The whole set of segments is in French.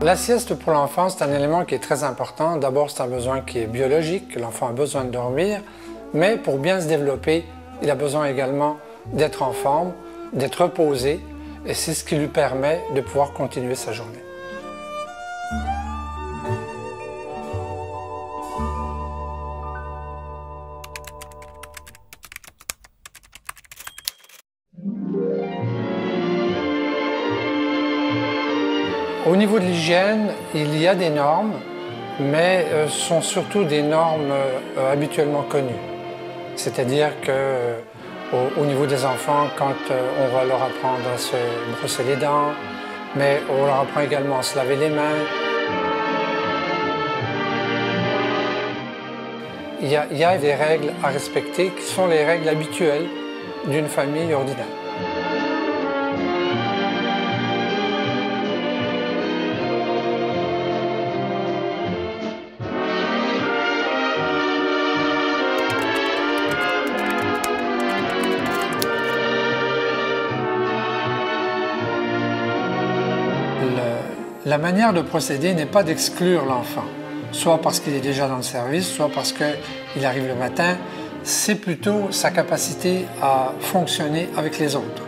La sieste pour l'enfant, c'est un élément qui est très important. D'abord, c'est un besoin qui est biologique, l'enfant a besoin de dormir, mais pour bien se développer, il a besoin également d'être en forme, d'être reposé, et c'est ce qui lui permet de pouvoir continuer sa journée. Au niveau de l'hygiène, il y a des normes, mais ce sont surtout des normes habituellement connues. C'est-à-dire qu'au niveau des enfants, quand on va leur apprendre à se brosser les dents, mais on leur apprend également à se laver les mains. Il y a des règles à respecter qui sont les règles habituelles d'une famille ordinaire. La manière de procéder n'est pas d'exclure l'enfant, soit parce qu'il est déjà dans le service, soit parce qu'il arrive le matin. C'est plutôt sa capacité à fonctionner avec les autres.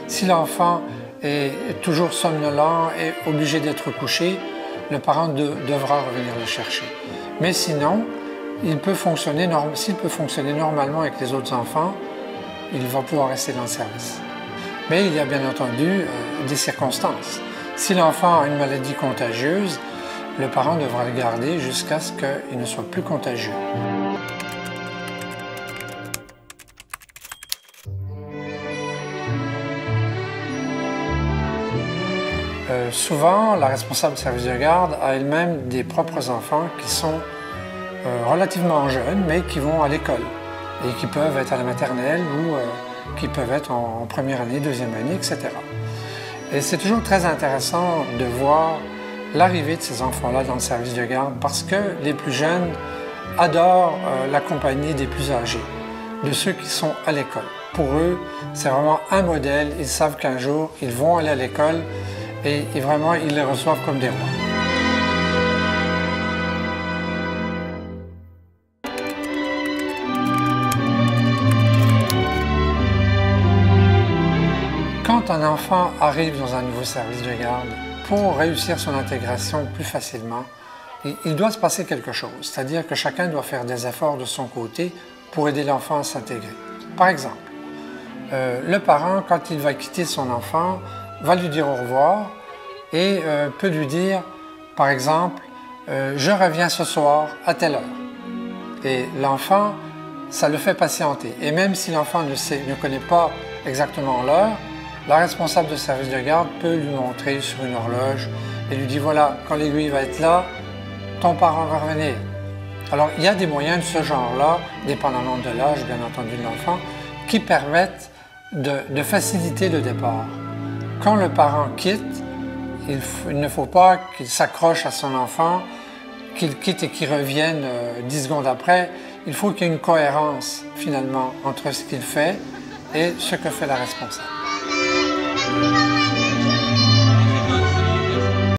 Si l'enfant est toujours somnolent et obligé d'être couché, le parent devra revenir le chercher. Mais sinon, s'il peut fonctionner normalement avec les autres enfants, il va pouvoir rester dans le service. Mais il y a bien entendu des circonstances. Si l'enfant a une maladie contagieuse, le parent devra le garder jusqu'à ce qu'il ne soit plus contagieux. Souvent, la responsable de service de garde a elle-même des propres enfants qui sont relativement jeunes, mais qui vont à l'école et qui peuvent être à la maternelle ou qui peuvent être en première année, deuxième année, etc. Et c'est toujours très intéressant de voir l'arrivée de ces enfants-là dans le service de garde parce que les plus jeunes adorent la compagnie des plus âgés, de ceux qui sont à l'école. Pour eux, c'est vraiment un modèle. Ils savent qu'un jour, ils vont aller à l'école et vraiment, ils les reçoivent comme des rois. Quand un enfant arrive dans un nouveau service de garde, pour réussir son intégration plus facilement, il doit se passer quelque chose. C'est-à-dire que chacun doit faire des efforts de son côté pour aider l'enfant à s'intégrer. Par exemple, le parent, quand il va quitter son enfant, va lui dire au revoir et peut lui dire, par exemple, je reviens ce soir à telle heure. Et l'enfant, ça le fait patienter. Et même si l'enfant ne connaît pas exactement l'heure, la responsable de service de garde peut lui montrer sur une horloge et lui dit voilà, quand l'aiguille va être là, ton parent va revenir. Alors il y a des moyens de ce genre-là, dépendamment de l'âge bien entendu de l'enfant, qui permettent de faciliter le départ. Quand le parent quitte, il ne faut pas qu'il s'accroche à son enfant, qu'il quitte et qu'il revienne 10 secondes après. Il faut qu'il y ait une cohérence finalement entre ce qu'il fait et ce que fait la responsable.